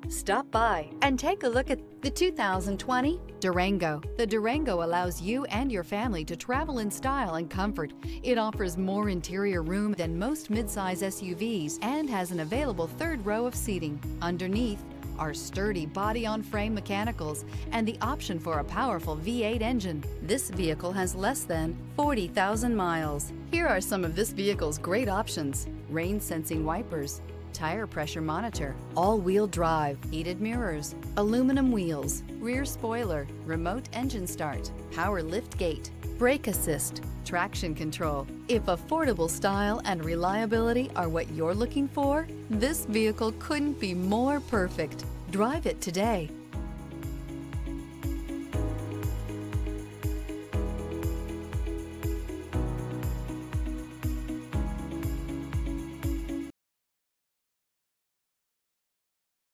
Stop by and take a look at the 2020 Durango. The Durango allows you and your family to travel in style and comfort. It offers more interior room than most midsize SUVs and has an available third row of seating. Underneath are sturdy body-on-frame mechanicals and the option for a powerful V8 engine. This vehicle has less than 40,000 miles. Here are some of this vehicle's great options: rain-sensing wipers, tire pressure monitor, all-wheel drive, heated mirrors, aluminum wheels, rear spoiler, remote engine start, power lift gate, brake assist, traction control. If affordable style and reliability are what you're looking for, this vehicle couldn't be more perfect. Drive it today.